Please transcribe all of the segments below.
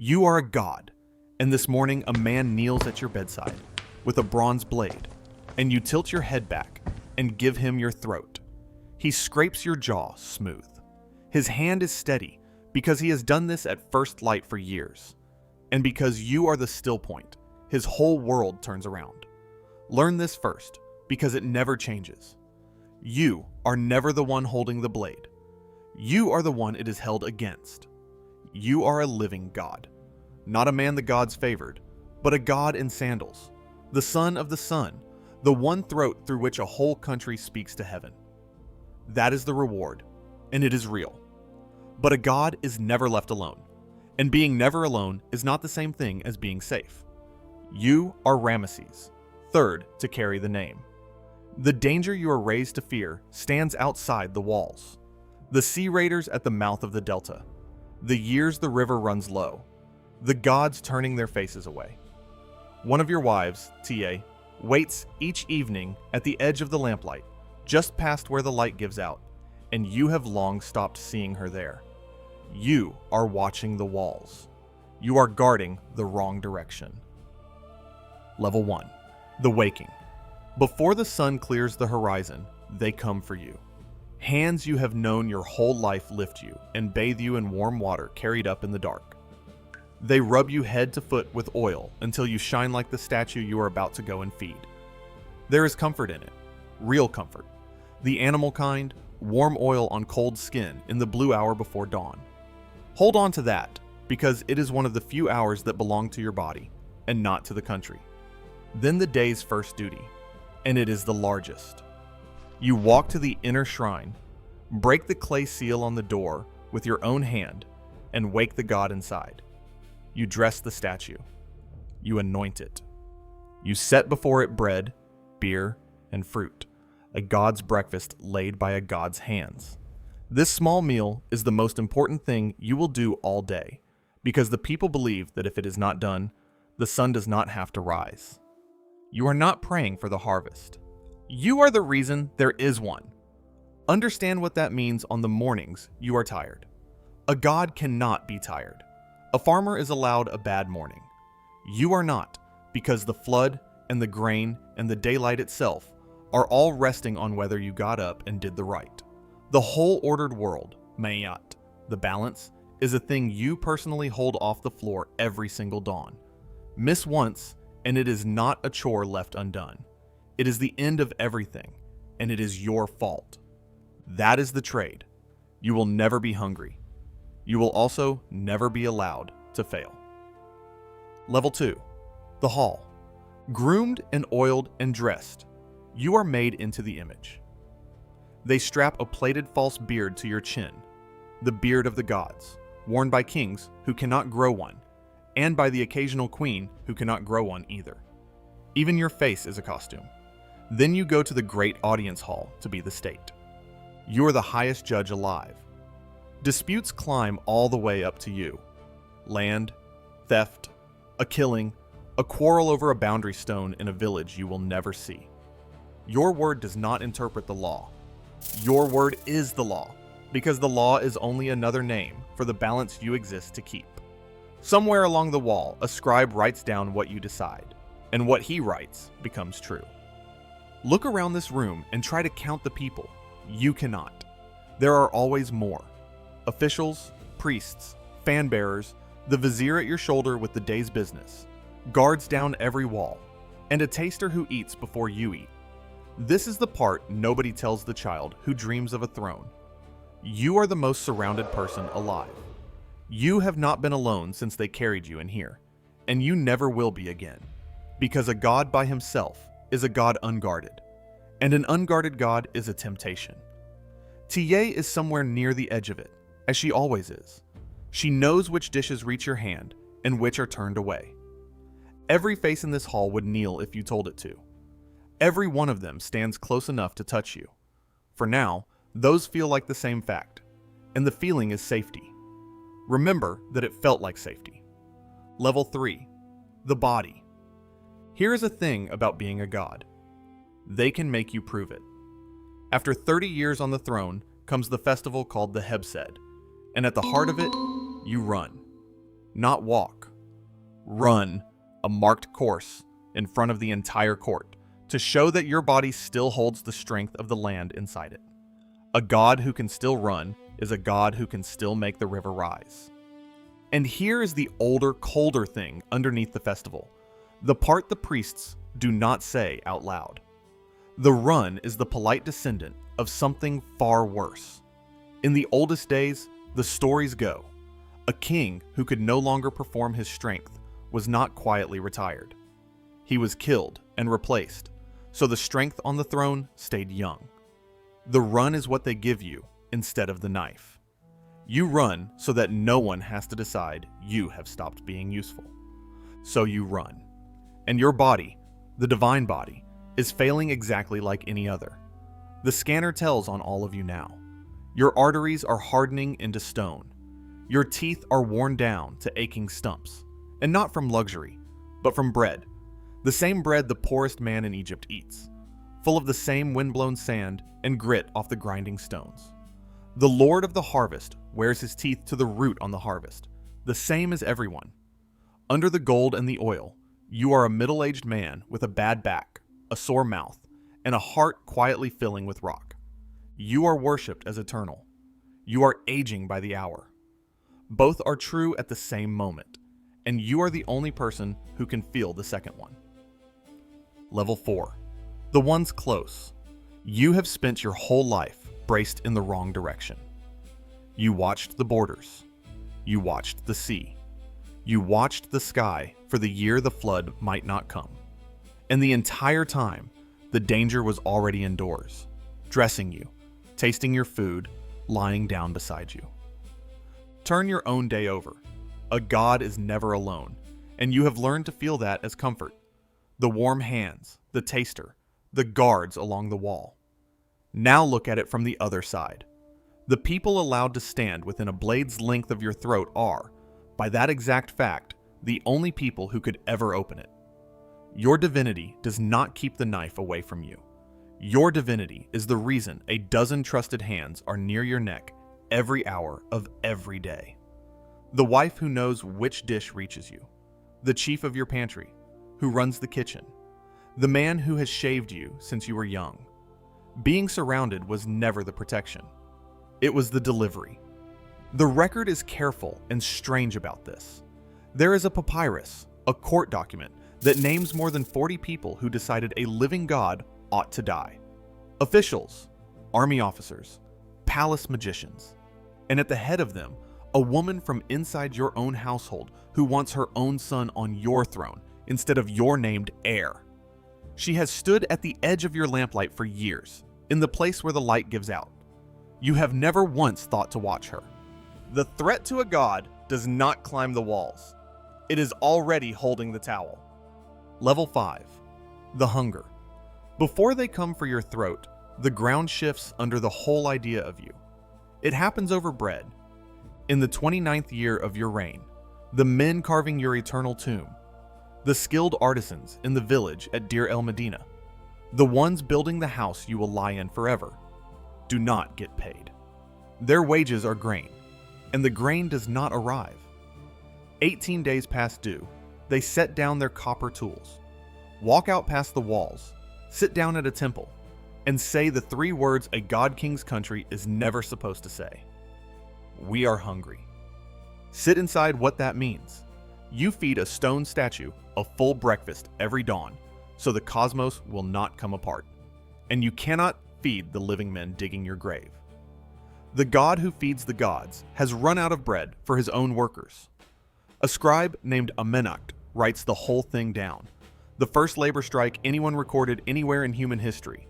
You are a god, and this morning a man kneels at your bedside with a bronze blade, and you tilt your head back and give him your throat. He scrapes your jaw smooth. His hand is steady because he has done this at first light for years, and because you are the still point, his whole world turns around. Learn this first, because it never changes. You are never the one holding the blade. You are the one it is held against. You are a living god. Not a man the gods favored, but a god in sandals, the son of the sun, the one throat through which a whole country speaks to heaven. That is the reward, and it is real. But a god is never left alone, and being never alone is not the same thing as being safe. You are Ramesses, third to carry the name. The danger you are raised to fear stands outside the walls. The sea raiders at the mouth of the delta. The years the river runs low. The gods turning their faces away. One of your wives, Tiye, waits each evening at the edge of the lamplight, just past where the light gives out, and you have long stopped seeing her there. You are watching the walls. You are guarding the wrong direction. Level 1. The Waking. Before the sun clears the horizon, they come for you. Hands you have known your whole life lift you and bathe you in warm water carried up in the dark. They rub you head to foot with oil until you shine like the statue you are about to go and feed. There is comfort in it, real comfort. The animal kind, warm oil on cold skin in the blue hour before dawn. Hold on to that, because it is one of the few hours that belong to your body and not to the country. Then the day's first duty, and it is the largest. You walk to the inner shrine, break the clay seal on the door with your own hand, and wake the god inside. You dress the statue. You anoint it. You set before it bread, beer, and fruit, a god's breakfast laid by a god's hands. This small meal is the most important thing you will do all day, because the people believe that if it is not done, the sun does not have to rise. You are not praying for the harvest. You are the reason there is one. Understand what that means on the mornings you are tired. A god cannot be tired. A farmer is allowed a bad morning. You are not, because the flood and the grain and the daylight itself are all resting on whether you got up and did the right. The whole ordered world, Mayat, the balance, is a thing you personally hold off the floor every single dawn. Miss once, and it is not a chore left undone. It is the end of everything, and it is your fault. That is the trade. You will never be hungry. You will also never be allowed to fail. Level 2. The Hall. Groomed and oiled and dressed, you are made into the image. They strap a plaited false beard to your chin, the beard of the gods, worn by kings who cannot grow one, and by the occasional queen who cannot grow one either. Even your face is a costume. Then you go to the great audience hall to be the state. You are the highest judge alive. Disputes climb all the way up to you. Land, theft, a killing, a quarrel over a boundary stone in a village you will never see. Your word does not interpret the law. Your word is the law, because the law is only another name for the balance you exist to keep. Somewhere along the wall, a scribe writes down what you decide, and what he writes becomes true. Look around this room and try to count the people. You cannot. There are always more. Officials, priests, fan bearers, the vizier at your shoulder with the day's business, guards down every wall, and a taster who eats before you eat. This is the part nobody tells the child who dreams of a throne. You are the most surrounded person alive. You have not been alone since they carried you in here, and you never will be again, because a god by himself is a god unguarded, and an unguarded god is a temptation. Tiye is somewhere near the edge of it, as she always is. She knows which dishes reach your hand and which are turned away. Every face in this hall would kneel if you told it to. Every one of them stands close enough to touch you. For now, those feel like the same fact, and the feeling is safety. Remember that it felt like safety. Level 3. The Body. Here is a thing about being a god. They can make you prove it. After 30 years on the throne comes the festival called the Heb-Sed, and at the heart of it, you run. not walk. Run a marked course in front of the entire court to show that your body still holds the strength of the land inside it. A god who can still run is a god who can still make the river rise. And here is the older, colder thing underneath the festival, the part the priests do not say out loud. The run is the polite descendant of something far worse. In the oldest days, the stories go, a king who could no longer perform his strength was not quietly retired. He was killed and replaced, so the strength on the throne stayed young. The run is what they give you instead of the knife. You run so that no one has to decide you have stopped being useful. So you run. And your body, the divine body, is failing exactly like any other. The scanner tells on all of you now. Your arteries are hardening into stone. Your teeth are worn down to aching stumps. And not from luxury, but from bread. The same bread the poorest man in Egypt eats, full of the same windblown sand and grit off the grinding stones. The Lord of the harvest wears his teeth to the root on the harvest, the same as everyone. Under the gold and the oil, you are a middle-aged man with a bad back, a sore mouth, and a heart quietly filling with rock. You are worshipped as eternal. You are aging by the hour. Both are true at the same moment, and you are the only person who can feel the second one. Level 4. The ones close. You have spent your whole life braced in the wrong direction. You watched the borders. You watched the sea. You watched the sky for the year the flood might not come. And the entire time, the danger was already indoors, dressing you, tasting your food, lying down beside you. Turn your own day over. A god is never alone, and you have learned to feel that as comfort. The warm hands, the taster, the guards along the wall. Now look at it from the other side. The people allowed to stand within a blade's length of your throat are, by that exact fact, the only people who could ever open it. Your divinity does not keep the knife away from you. Your divinity is the reason a dozen trusted hands are near your neck every hour of every day. The wife who knows which dish reaches you. The chief of your pantry, who runs the kitchen. The man who has shaved you since you were young. Being surrounded was never the protection. It was the delivery. The record is careful and strange about this. There is a papyrus, a court document, that names more than 40 people who decided a living god ought to die. Officials, army officers, palace magicians, and at the head of them, a woman from inside your own household who wants her own son on your throne instead of your named heir. She has stood at the edge of your lamplight for years, in the place where the light gives out. You have never once thought to watch her. The threat to a god does not climb the walls. It is already holding the towel. Level 5. The hunger. Before they come for your throat, the ground shifts under the whole idea of you. It happens over bread. In the 29th year of your reign, the men carving your eternal tomb, the skilled artisans in the village at Deir el-Medina, the ones building the house you will lie in forever, do not get paid. Their wages are grain, and the grain does not arrive. 18 days past due, they set down their copper tools, walk out past the walls, sit down at a temple, and say the 3 words a god-king's country is never supposed to say. We are hungry. Sit inside what that means. You feed a stone statue a full breakfast every dawn, so the cosmos will not come apart. And you cannot feed the living men digging your grave. The god who feeds the gods has run out of bread for his own workers. A scribe named Amennakht writes the whole thing down, the first labor strike anyone recorded anywhere in human history,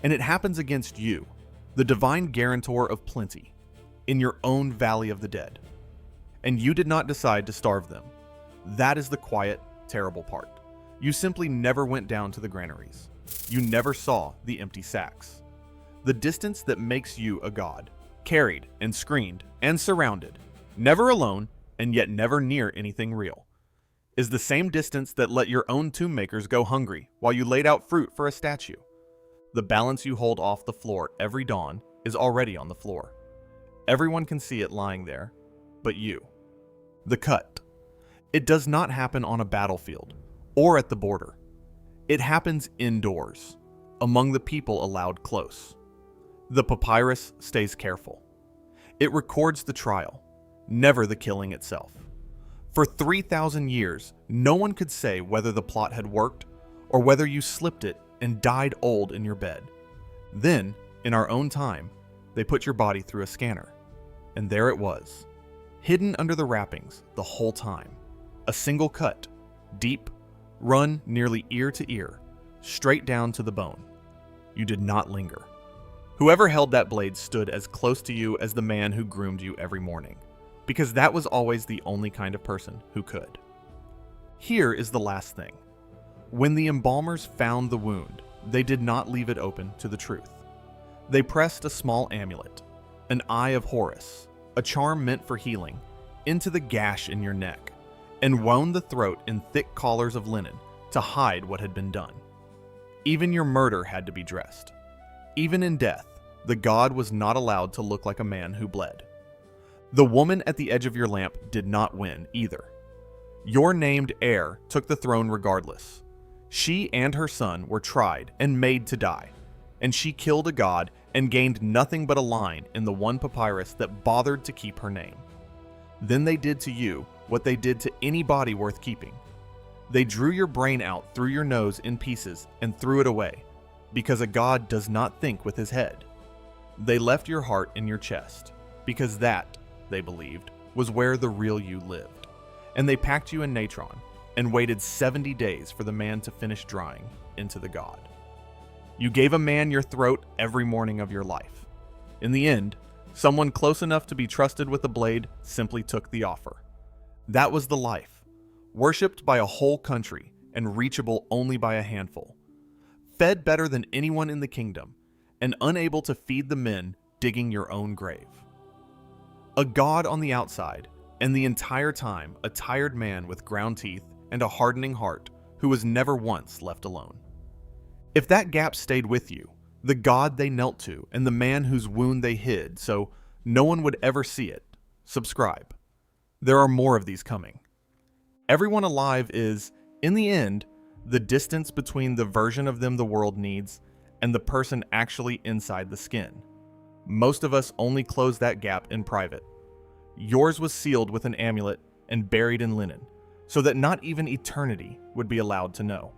and it happens against you, the divine guarantor of plenty, in your own valley of the dead. And you did not decide to starve them. That is the quiet, terrible part. You simply never went down to the granaries. You never saw the empty sacks. The distance that makes you a god, carried and screened and surrounded, never alone and yet never near anything real, is the same distance that let your own tomb makers go hungry while you laid out fruit for a statue. The balance you hold off the floor every dawn is already on the floor. Everyone can see it lying there, but you. The cut. It does not happen on a battlefield or at the border. It happens indoors, among the people allowed close. The papyrus stays careful. It records the trial, never the killing itself. For 3,000 years, no one could say whether the plot had worked or whether you slipped it and died old in your bed. Then, in our own time, they put your body through a scanner. And there it was, hidden under the wrappings the whole time. A single cut, deep, run nearly ear to ear, straight down to the bone. You did not linger. Whoever held that blade stood as close to you as the man who groomed you every morning, because that was always the only kind of person who could. Here is the last thing. When the embalmers found the wound, they did not leave it open to the truth. They pressed a small amulet, an eye of Horus, a charm meant for healing, into the gash in your neck, and wound the throat in thick collars of linen to hide what had been done. Even your murder had to be dressed. Even in death, the god was not allowed to look like a man who bled. The woman at the edge of your lamp did not win either. Your named heir took the throne regardless. She and her son were tried and made to die, and she killed a god and gained nothing but a line in the one papyrus that bothered to keep her name. Then they did to you what they did to any body worth keeping. They drew your brain out through your nose in pieces and threw it away, because a god does not think with his head. They left your heart in your chest, because that, they believed, was where the real you lived. And they packed you in natron and waited 70 days for the man to finish drying into the god. You gave a man your throat every morning of your life. In the end, someone close enough to be trusted with a blade simply took the offer. That was the life, worshipped by a whole country and reachable only by a handful. Fed better than anyone in the kingdom, and unable to feed the men digging your own grave. A god on the outside, and the entire time a tired man with ground teeth and a hardening heart who was never once left alone. If that gap stayed with you, the god they knelt to and the man whose wound they hid so no one would ever see it, subscribe. There are more of these coming. Everyone alive is, in the end, the distance between the version of them the world needs and the person actually inside the skin. Most of us only close that gap in private. Yours was sealed with an amulet and buried in linen, so that not even eternity would be allowed to know.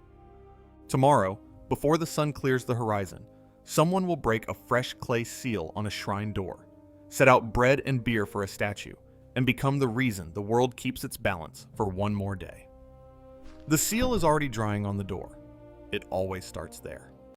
Tomorrow, before the sun clears the horizon, someone will break a fresh clay seal on a shrine door, set out bread and beer for a statue, and become the reason the world keeps its balance for one more day. The seal is already drying on the door. It always starts there.